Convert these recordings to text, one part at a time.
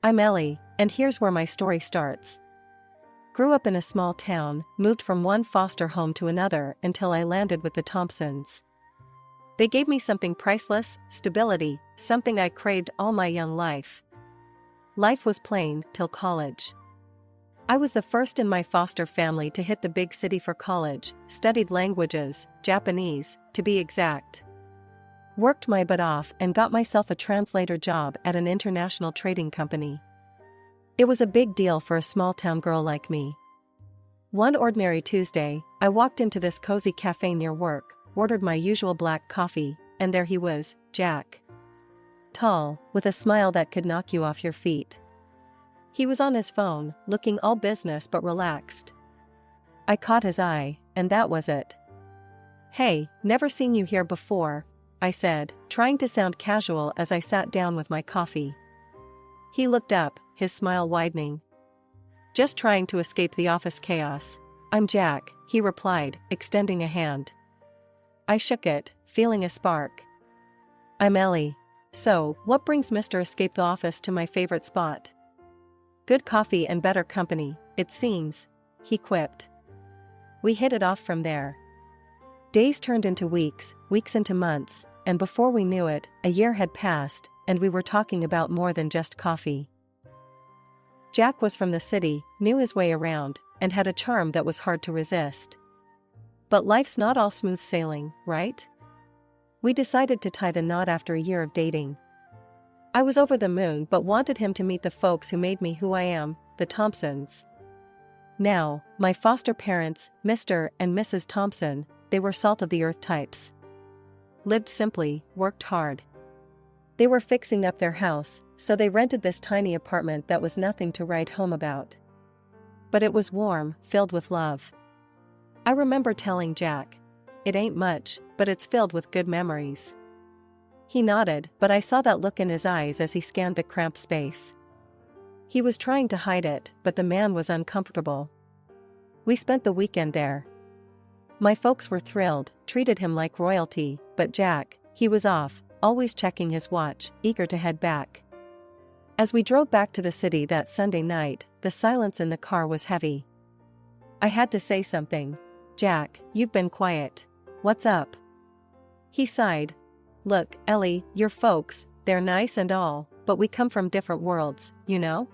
I'm Ellie, and here's where my story starts. Grew up in a small town, moved from one foster home to another until I landed with the Thompsons. They gave me something priceless, stability, something I craved all my young life. Life was plain till college. I was the first in my foster family to hit the big city for college, studied languages, Japanese, to be exact. Worked my butt off and got myself a translator job at an international trading company. It was a big deal for a small-town girl like me. One ordinary Tuesday, I walked into this cozy cafe near work, ordered my usual black coffee, and there he was, Jack. Tall, with a smile that could knock you off your feet. He was on his phone, looking all business but relaxed. I caught his eye, and that was it. "Hey, never seen you here before," I said, trying to sound casual as I sat down with my coffee. He looked up, his smile widening. "Just trying to escape the office chaos. I'm Jack," he replied, extending a hand. I shook it, feeling a spark. "I'm Ellie. So, what brings Mr. Escape the Office to my favorite spot?" "Good coffee and better company, it seems," he quipped. We hit it off from there. Days turned into weeks, weeks into months, and before we knew it, a year had passed, and we were talking about more than just coffee. Jack was from the city, knew his way around, and had a charm that was hard to resist. But life's not all smooth sailing, right? We decided to tie the knot after a year of dating. I was over the moon but wanted him to meet the folks who made me who I am, the Thompsons. Now, my foster parents, Mr. and Mrs. Thompson, they were salt-of-the-earth types. Lived simply, worked hard. They were fixing up their house, so they rented this tiny apartment that was nothing to write home about. But it was warm, filled with love. I remember telling Jack, "It ain't much, but it's filled with good memories." He nodded, but I saw that look in his eyes as he scanned the cramped space. He was trying to hide it, but the man was uncomfortable. We spent the weekend there. My folks were thrilled, treated him like royalty, but Jack, he was off, always checking his watch, eager to head back. As we drove back to the city that Sunday night, the silence in the car was heavy. I had to say something. "Jack, you've been quiet. What's up?" He sighed. "Look, Ellie, your folks, they're nice and all, but we come from different worlds, you know?"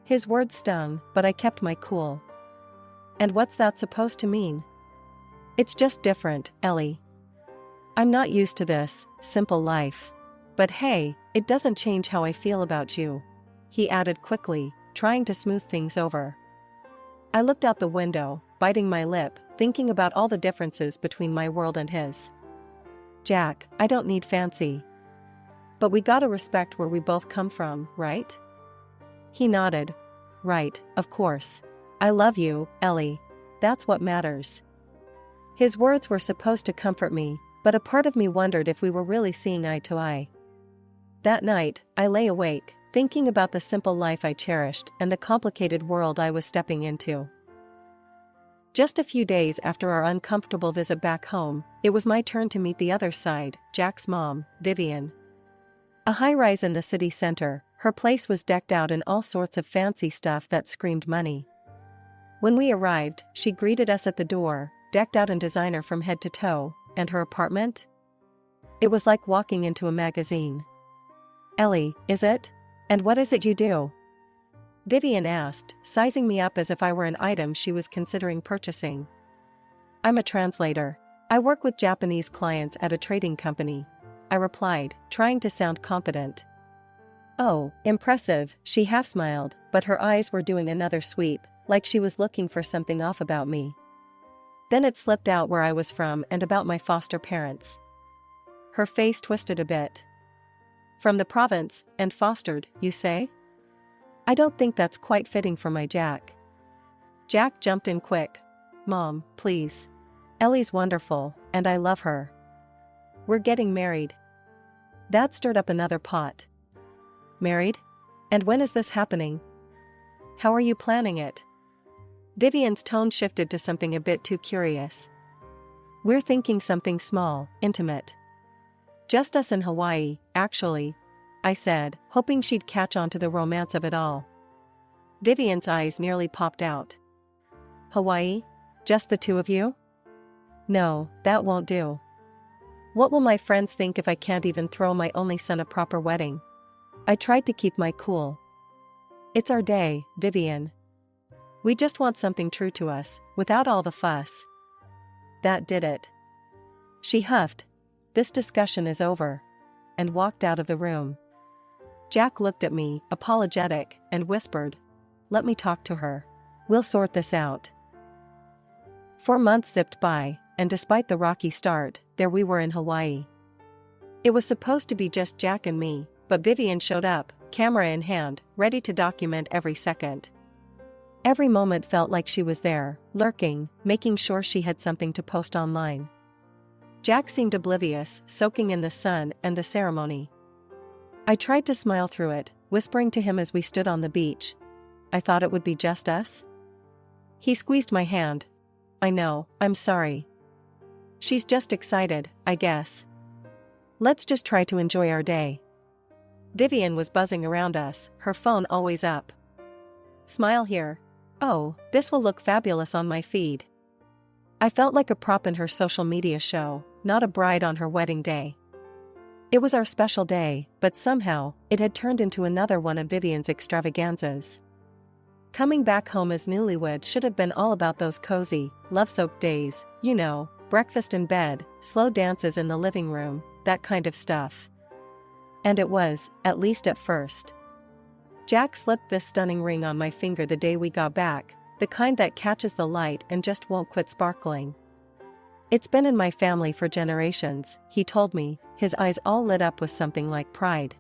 His words stung, but I kept my cool. "And what's that supposed to mean?" "It's just different, Ellie. I'm not used to this simple life. But hey, it doesn't change how I feel about you," he added quickly, trying to smooth things over. I looked out the window, biting my lip, thinking about all the differences between my world and his. "Jack, I don't need fancy. But we gotta respect where we both come from, right?" He nodded. "Right, of course. I love you, Ellie. That's what matters." His words were supposed to comfort me, but a part of me wondered if we were really seeing eye to eye. That night, I lay awake, thinking about the simple life I cherished and the complicated world I was stepping into. Just a few days after our uncomfortable visit back home, it was my turn to meet the other side, Jack's mom, Vivian. A high-rise in the city center, her place was decked out in all sorts of fancy stuff that screamed money. When we arrived, she greeted us at the door, decked out in designer from head to toe, and her apartment? It was like walking into a magazine. "Ellie, is it? And what is it you do?" Vivian asked, sizing me up as if I were an item she was considering purchasing. "I'm a translator. I work with Japanese clients at a trading company," I replied, trying to sound confident. "Oh, impressive," she half smiled, but her eyes were doing another sweep, like she was looking for something off about me. Then it slipped out where I was from and about my foster parents. Her face twisted a bit. "From the province, and fostered, you say? I don't think that's quite fitting for my Jack." Jack jumped in quick. "Mom, please. Ellie's wonderful, and I love her. We're getting married." That stirred up another pot. "Married? And when is this happening? How are you planning it?" Vivian's tone shifted to something a bit too curious. "We're thinking something small, intimate. Just us in Hawaii, actually. I said, hoping she'd catch on to the romance of it all. Vivian's eyes nearly popped out. Hawaii? Just the two of you? No, that won't do. What will my friends think if I can't even throw my only son a proper wedding? I tried to keep my cool. It's our day, Vivian. We just want something true to us, without all the fuss. That did it. She huffed, "This discussion is over," and walked out of the room. Jack looked at me, apologetic, and whispered, "Let me talk to her. We'll sort this out." 4 months zipped by, and despite the rocky start, there we were in Hawaii. It was supposed to be just Jack and me, but Vivian showed up, camera in hand, ready to document every second. Every moment felt like she was there, lurking, making sure she had something to post online. Jack seemed oblivious, soaking in the sun and the ceremony. I tried to smile through it, whispering to him as we stood on the beach, "I thought it would be just us." He squeezed my hand. "I know, I'm sorry. She's just excited, I guess. Let's just try to enjoy our day." Vivian was buzzing around us, her phone always up. "Smile here. Oh, this will look fabulous on my feed." I felt like a prop in her social media show, not a bride on her wedding day. It was our special day, but somehow, it had turned into another one of Vivian's extravaganzas. Coming back home as newlyweds should have been all about those cozy, love-soaked days, you know, breakfast in bed, slow dances in the living room, that kind of stuff. And it was, at least at first. Jack slipped this stunning ring on my finger the day we got back, the kind that catches the light and just won't quit sparkling. "It's been in my family for generations," he told me, his eyes all lit up with something like pride.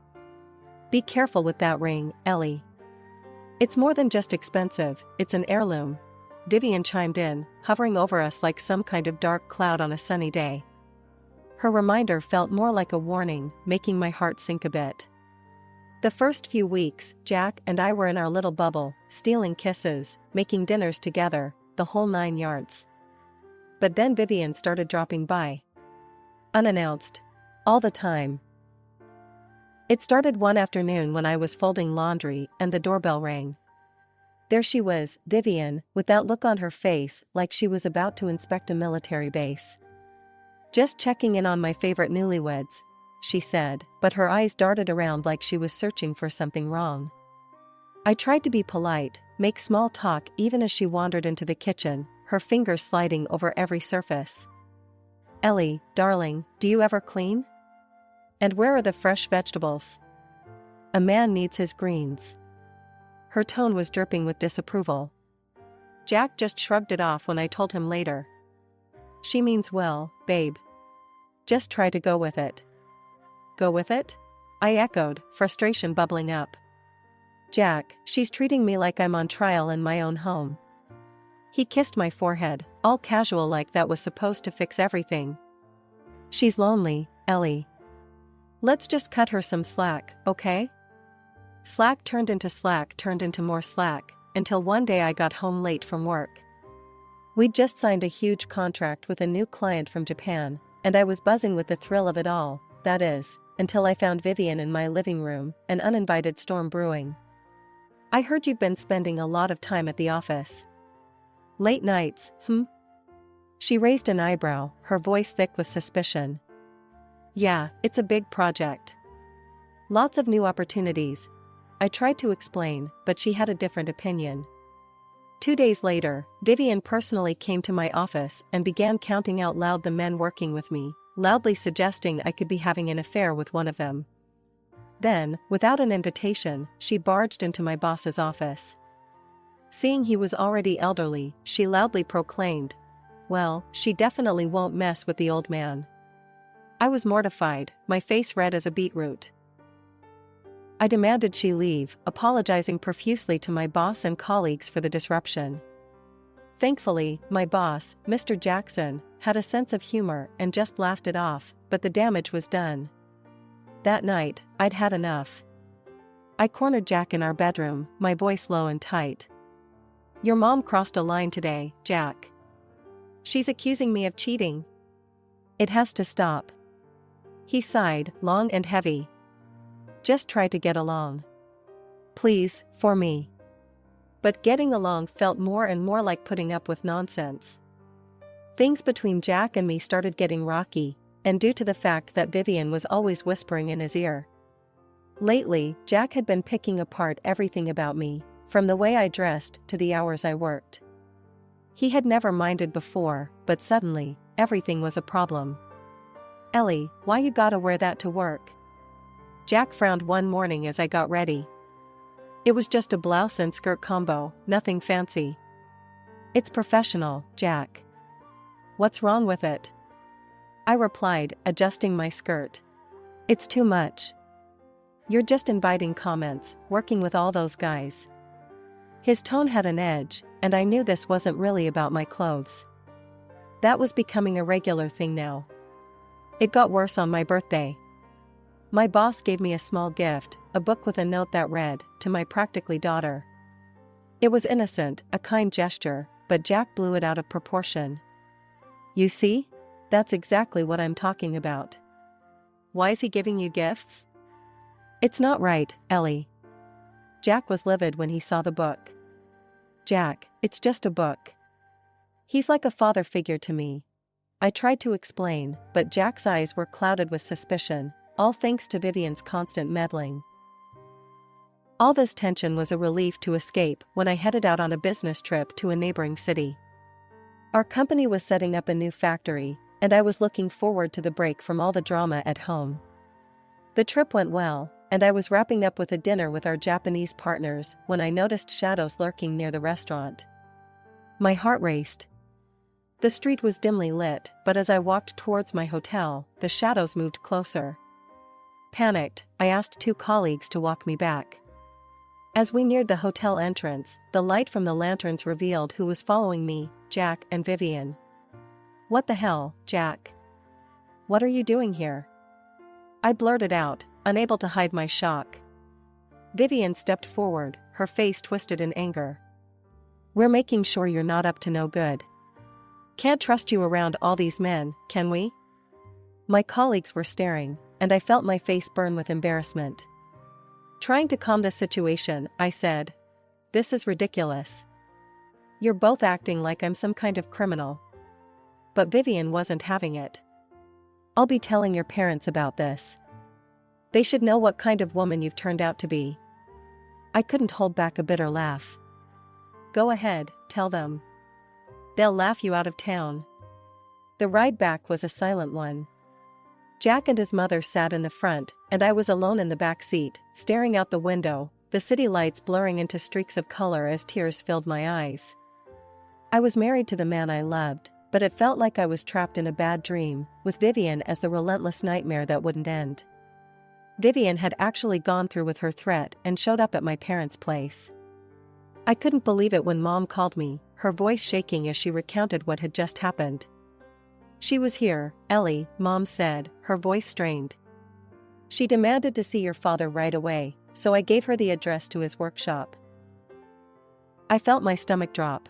"Be careful with that ring, Ellie. It's more than just expensive, it's an heirloom." Vivian chimed in, hovering over us like some kind of dark cloud on a sunny day. Her reminder felt more like a warning, making my heart sink a bit. The first few weeks, Jack and I were in our little bubble, stealing kisses, making dinners together, the whole 9 yards. But then Vivian started dropping by. Unannounced. All the time. It started one afternoon when I was folding laundry and the doorbell rang. There she was, Vivian, with that look on her face like she was about to inspect a military base. "Just checking in on my favorite newlyweds," she said, but her eyes darted around like she was searching for something wrong. I tried to be polite, make small talk even as she wandered into the kitchen, her fingers sliding over every surface. "Ellie, darling, do you ever clean? And where are the fresh vegetables? A man needs his greens." Her tone was dripping with disapproval. Jack just shrugged it off when I told him later. "She means well, babe. Just try to go with it." "Go with it?" I echoed, frustration bubbling up. "Jack, she's treating me like I'm on trial in my own home." He kissed my forehead, all casual like that was supposed to fix everything. "She's lonely, Ellie. Let's just cut her some slack, okay?" Slack turned into more slack, until one day I got home late from work. We'd just signed a huge contract with a new client from Japan, and I was buzzing with the thrill of it all, that is, until I found Vivian in my living room, an uninvited storm brewing. "I heard you've been spending a lot of time at the office. Late nights, hmm?" She raised an eyebrow, her voice thick with suspicion. "Yeah, it's a big project. Lots of new opportunities." I tried to explain, but she had a different opinion. 2 days later, Vivian personally came to my office and began counting out loud the men working with me, loudly suggesting I could be having an affair with one of them. Then, without an invitation, she barged into my boss's office. Seeing he was already elderly, she loudly proclaimed, "Well, she definitely won't mess with the old man." I was mortified, my face red as a beetroot. I demanded she leave, apologizing profusely to my boss and colleagues for the disruption. Thankfully, my boss, Mr. Jackson, had a sense of humor and just laughed it off, but the damage was done. That night, I'd had enough. I cornered Jack in our bedroom, my voice low and tight. "Your mom crossed a line today, Jack. She's accusing me of cheating. It has to stop." He sighed, long and heavy. Just try to get along. Please, for me. But getting along felt more and more like putting up with nonsense. Things between Jack and me started getting rocky, and due to the fact that Vivian was always whispering in his ear. Lately, Jack had been picking apart everything about me, from the way I dressed to the hours I worked. He had never minded before, but suddenly, everything was a problem. "Ellie, why you gotta wear that to work?" Jack frowned one morning as I got ready. "It was just a blouse and skirt combo, nothing fancy." "It's professional, Jack." "What's wrong with it?" I replied, adjusting my skirt. "It's too much. You're just inviting comments, working with all those guys." His tone had an edge, and I knew this wasn't really about my clothes. That was becoming a regular thing now. It got worse on my birthday. My boss gave me a small gift, a book with a note that read, "To my practically daughter." It was innocent, a kind gesture, but Jack blew it out of proportion. "You see? That's exactly what I'm talking about." "Why is he giving you gifts?" "It's not right, Ellie." Jack was livid when he saw the book. "Jack, it's just a book." He's like a father figure to me. I tried to explain, but Jack's eyes were clouded with suspicion, all thanks to Vivian's constant meddling. All this tension was a relief to escape when I headed out on a business trip to a neighboring city. Our company was setting up a new factory, and I was looking forward to the break from all the drama at home. The trip went well, and I was wrapping up with a dinner with our Japanese partners when I noticed shadows lurking near the restaurant. My heart raced. The street was dimly lit, but as I walked towards my hotel, the shadows moved closer. Panicked, I asked two colleagues to walk me back. As we neared the hotel entrance, the light from the lanterns revealed who was following me, Jack and Vivian. "What the hell, Jack? What are you doing here?" I blurted out, unable to hide my shock. Vivian stepped forward, her face twisted in anger. "We're making sure you're not up to no good. Can't trust you around all these men, can we?" My colleagues were staring, and I felt my face burn with embarrassment. Trying to calm the situation, I said, "This is ridiculous. You're both acting like I'm some kind of criminal." But Vivian wasn't having it. "I'll be telling your parents about this. They should know what kind of woman you've turned out to be." I couldn't hold back a bitter laugh. "Go ahead, tell them. They'll laugh you out of town." The ride back was a silent one. Jack and his mother sat in the front, and I was alone in the back seat, staring out the window, the city lights blurring into streaks of color as tears filled my eyes. I was married to the man I loved, but it felt like I was trapped in a bad dream, with Vivian as the relentless nightmare that wouldn't end. Vivian had actually gone through with her threat and showed up at my parents' place. I couldn't believe it when Mom called me, her voice shaking as she recounted what had just happened. "She was here, Ellie," Mom said, her voice strained. "She demanded to see your father right away, so I gave her the address to his workshop." I felt my stomach drop.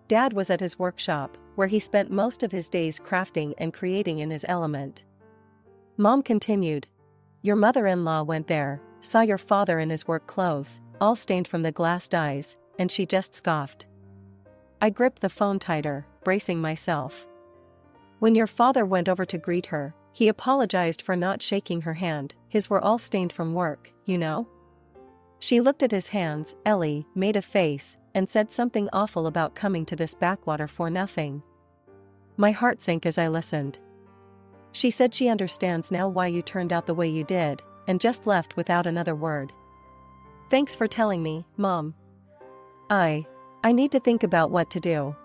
Dad was at his workshop, where he spent most of his days crafting and creating in his element. Mom continued, "Your mother-in-law went there, saw your father in his work clothes, all stained from the glass dyes, and she just scoffed." I gripped the phone tighter, bracing myself. "When your father went over to greet her, he apologized for not shaking her hand. His were all stained from work, you know?" She looked at his hands, Ellie, made a face, and said something awful about coming to this backwater for nothing. My heart sank as I listened. "She said she understands now why you turned out the way you did, and just left without another word." "Thanks for telling me, Mom. I need to think about what to do."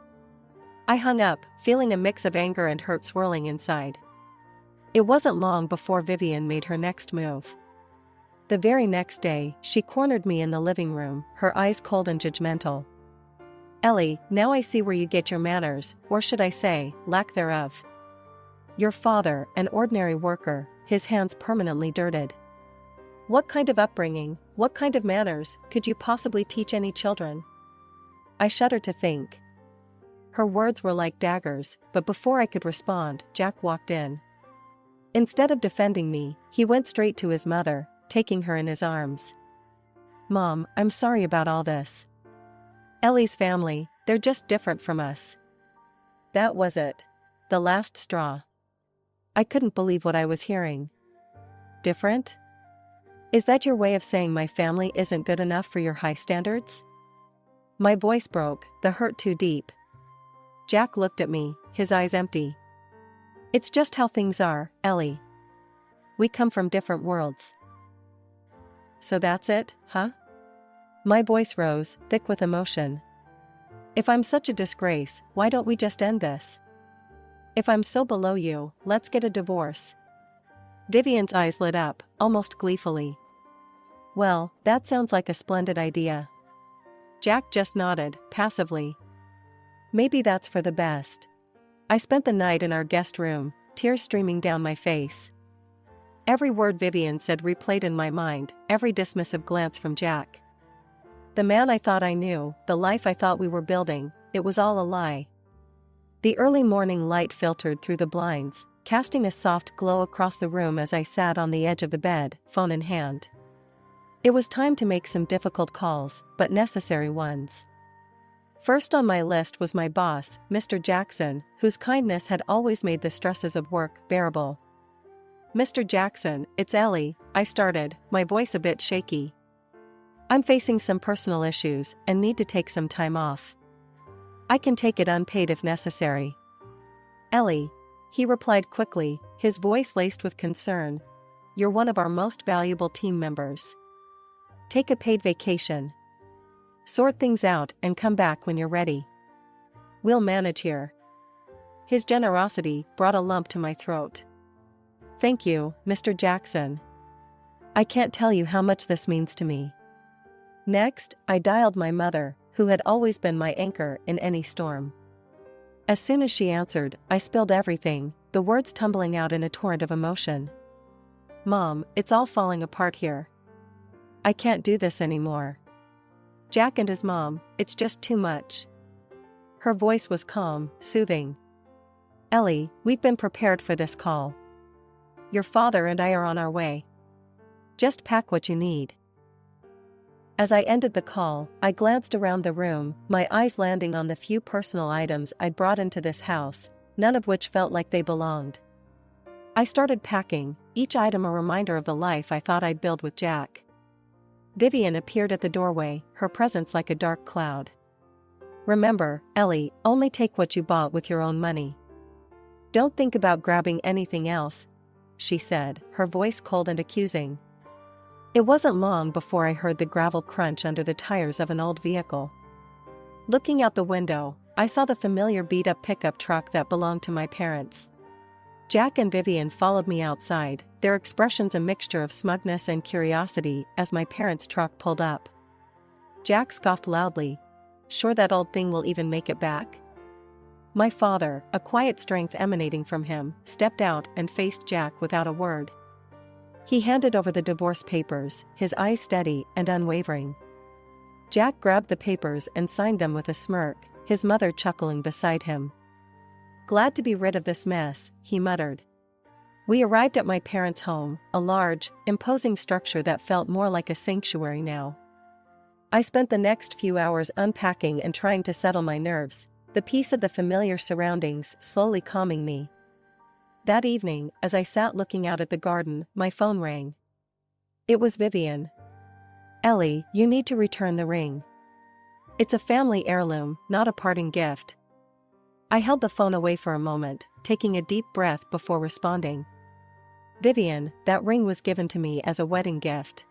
I hung up, feeling a mix of anger and hurt swirling inside. It wasn't long before Vivian made her next move. The very next day, she cornered me in the living room, her eyes cold and judgmental. "Ellie, now I see where you get your manners, or should I say, lack thereof. Your father, an ordinary worker, his hands permanently dirted. What kind of upbringing, what kind of manners, could you possibly teach any children?" I shuddered to think. Her words were like daggers, but before I could respond, Jack walked in. Instead of defending me, he went straight to his mother, taking her in his arms. "Mom, I'm sorry about all this. Ellie's family, they're just different from us." That was it. The last straw. I couldn't believe what I was hearing. Different? Is that your way of saying my family isn't good enough for your high standards? My voice broke, the hurt too deep. Jack looked at me, his eyes empty. "It's just how things are, Ellie. We come from different worlds." "So that's it, huh?" My voice rose, thick with emotion. "If I'm such a disgrace, why don't we just end this? If I'm so below you, let's get a divorce." Vivian's eyes lit up, almost gleefully. "Well, that sounds like a splendid idea." Jack just nodded, passively. "Maybe that's for the best." I spent the night in our guest room, tears streaming down my face. Every word Vivian said replayed in my mind, every dismissive glance from Jack. The man I thought I knew, the life I thought we were building, it was all a lie. The early morning light filtered through the blinds, casting a soft glow across the room as I sat on the edge of the bed, phone in hand. It was time to make some difficult calls, but necessary ones. First on my list was my boss, Mr. Jackson, whose kindness had always made the stresses of work bearable. "Mr. Jackson, it's Ellie," I started, my voice a bit shaky. "I'm facing some personal issues and need to take some time off. I can take it unpaid if necessary." "Ellie," he replied quickly, his voice laced with concern. "You're one of our most valuable team members. Take a paid vacation. Sort things out and come back when you're ready. We'll manage here." His generosity brought a lump to my throat. "Thank you, Mr. Jackson. I can't tell you how much this means to me." Next, I dialed my mother, who had always been my anchor in any storm. As soon as she answered, I spilled everything, the words tumbling out in a torrent of emotion. "Mom, it's all falling apart here. I can't do this anymore. Jack and his mom, it's just too much." Her voice was calm, soothing. "Ellie, we've been prepared for this call. Your father and I are on our way. Just pack what you need." As I ended the call, I glanced around the room, my eyes landing on the few personal items I'd brought into this house, none of which felt like they belonged. I started packing, each item a reminder of the life I thought I'd build with Jack. Vivian appeared at the doorway, her presence like a dark cloud. "Remember, Ellie, only take what you bought with your own money. Don't think about grabbing anything else," she said, her voice cold and accusing. It wasn't long before I heard the gravel crunch under the tires of an old vehicle. Looking out the window, I saw the familiar beat-up pickup truck that belonged to my parents. Jack and Vivian followed me outside, their expressions a mixture of smugness and curiosity as my parents' truck pulled up. Jack scoffed loudly. "Sure that old thing will even make it back?" My father, a quiet strength emanating from him, stepped out and faced Jack without a word. He handed over the divorce papers, his eyes steady and unwavering. Jack grabbed the papers and signed them with a smirk, his mother chuckling beside him. "Glad to be rid of this mess," he muttered. We arrived at my parents' home, a large, imposing structure that felt more like a sanctuary now. I spent the next few hours unpacking and trying to settle my nerves, the peace of the familiar surroundings slowly calming me. That evening, as I sat looking out at the garden, my phone rang. It was Vivian. "Ellie, you need to return the ring. It's a family heirloom, not a parting gift." I held the phone away for a moment, taking a deep breath before responding. "Vivian, that ring was given to me as a wedding gift.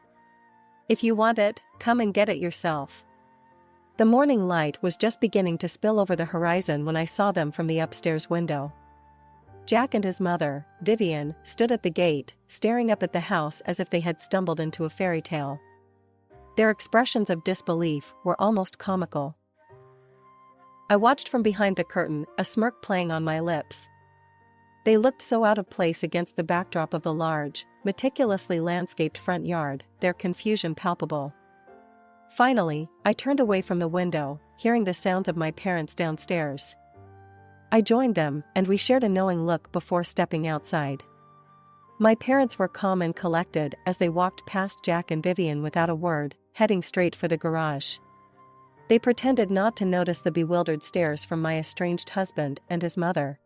If you want it, come and get it yourself." The morning light was just beginning to spill over the horizon when I saw them from the upstairs window. Jack and his mother, Vivian, stood at the gate, staring up at the house as if they had stumbled into a fairy tale. Their expressions of disbelief were almost comical. I watched from behind the curtain, a smirk playing on my lips. They looked so out of place against the backdrop of the large, meticulously landscaped front yard, their confusion palpable. Finally, I turned away from the window, hearing the sounds of my parents downstairs. I joined them, and we shared a knowing look before stepping outside. My parents were calm and collected as they walked past Jack and Vivian without a word, heading straight for the garage. They pretended not to notice the bewildered stares from my estranged husband and his mother.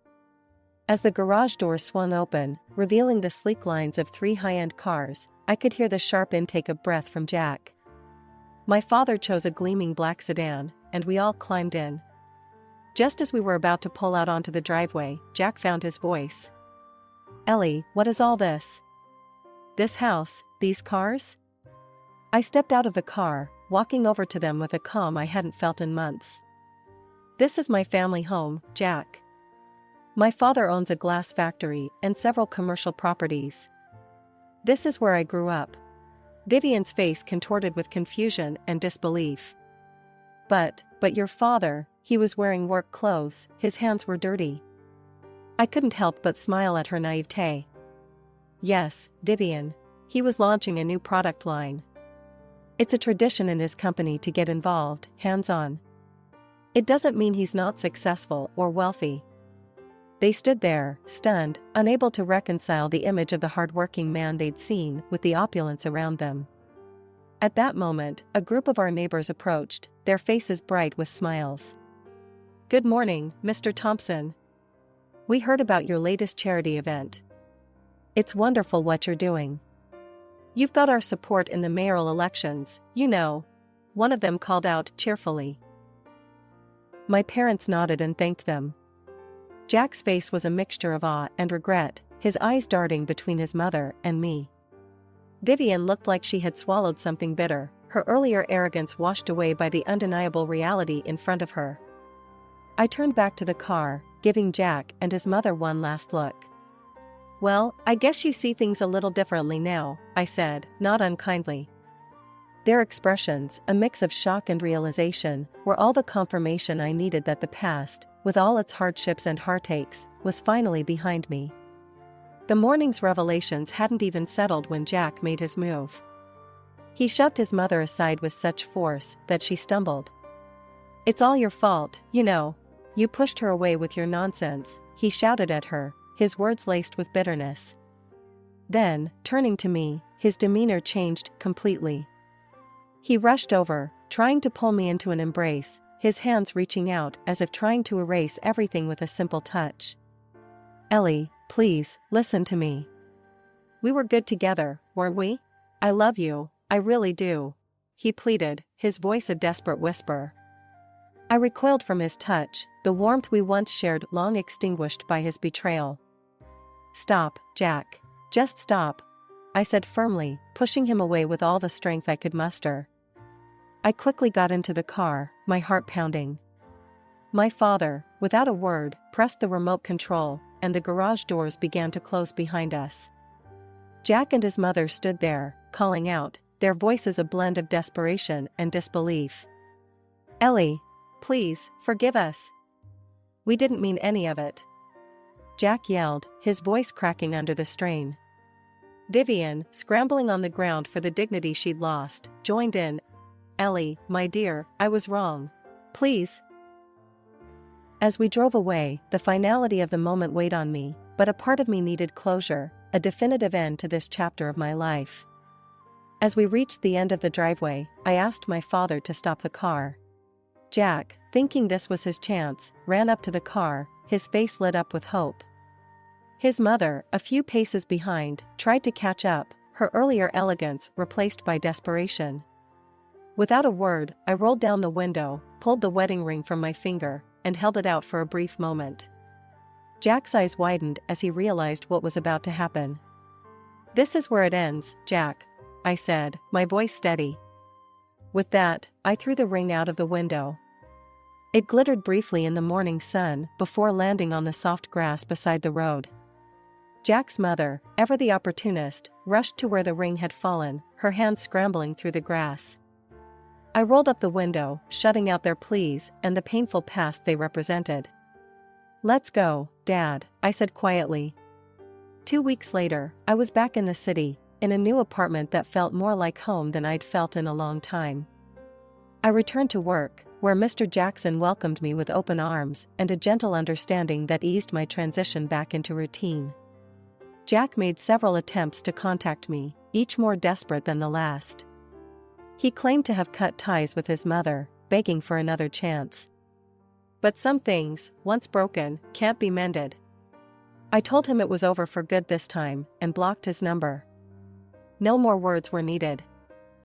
As the garage door swung open, revealing the sleek lines of 3 high-end cars, I could hear the sharp intake of breath from Jack. My father chose a gleaming black sedan, and we all climbed in. Just as we were about to pull out onto the driveway, Jack found his voice. "Ellie, what is all this? This house, these cars?" I stepped out of the car, walking over to them with a calm I hadn't felt in months. "This is my family home, Jack. My father owns a glass factory and several commercial properties. This is where I grew up." Vivian's face contorted with confusion and disbelief. But your father, he was wearing work clothes, his hands were dirty." I couldn't help but smile at her naivete. "Yes, Vivian. He was launching a new product line. It's a tradition in his company to get involved, hands-on. It doesn't mean he's not successful or wealthy." They stood there, stunned, unable to reconcile the image of the hard-working man they'd seen with the opulence around them. At that moment, a group of our neighbors approached, their faces bright with smiles. "Good morning, Mr. Thompson. We heard about your latest charity event. It's wonderful what you're doing. You've got our support in the mayoral elections, you know," one of them called out cheerfully. My parents nodded and thanked them. Jack's face was a mixture of awe and regret, his eyes darting between his mother and me. Vivian looked like she had swallowed something bitter, her earlier arrogance washed away by the undeniable reality in front of her. I turned back to the car, giving Jack and his mother one last look. "Well, I guess you see things a little differently now," I said, not unkindly. Their expressions, a mix of shock and realization, were all the confirmation I needed that the past, with all its hardships and heartaches, was finally behind me. The morning's revelations hadn't even settled when Jack made his move. He shoved his mother aside with such force that she stumbled. "It's all your fault, you know. You pushed her away with your nonsense," he shouted at her, his words laced with bitterness. Then, turning to me, his demeanor changed completely. He rushed over, trying to pull me into an embrace, his hands reaching out as if trying to erase everything with a simple touch. "Ellie, please, listen to me. We were good together, weren't we? I love you, I really do," he pleaded, his voice a desperate whisper. I recoiled from his touch, the warmth we once shared long extinguished by his betrayal. "Stop, Jack. Just stop," I said firmly, pushing him away with all the strength I could muster. I quickly got into the car, my heart pounding. My father, without a word, pressed the remote control, and the garage doors began to close behind us. Jack and his mother stood there, calling out, their voices a blend of desperation and disbelief. "Ellie, please, forgive us. We didn't mean any of it," Jack yelled, his voice cracking under the strain. Vivian, scrambling on the ground for the dignity she'd lost, joined in. "Ellie, my dear, I was wrong. Please." As we drove away, the finality of the moment weighed on me, but a part of me needed closure, a definitive end to this chapter of my life. As we reached the end of the driveway, I asked my father to stop the car. Jack, thinking this was his chance, ran up to the car, his face lit up with hope. His mother, a few paces behind, tried to catch up, her earlier elegance replaced by desperation. Without a word, I rolled down the window, pulled the wedding ring from my finger, and held it out for a brief moment. Jack's eyes widened as he realized what was about to happen. "This is where it ends, Jack," I said, my voice steady. With that, I threw the ring out of the window. It glittered briefly in the morning sun before landing on the soft grass beside the road. Jack's mother, ever the opportunist, rushed to where the ring had fallen, her hands scrambling through the grass. I rolled up the window, shutting out their pleas and the painful past they represented. "Let's go, Dad," I said quietly. 2 weeks later, I was back in the city, in a new apartment that felt more like home than I'd felt in a long time. I returned to work, where Mr. Jackson welcomed me with open arms and a gentle understanding that eased my transition back into routine. Jack made several attempts to contact me, each more desperate than the last. He claimed to have cut ties with his mother, begging for another chance. But some things, once broken, can't be mended. I told him it was over for good this time, and blocked his number. No more words were needed.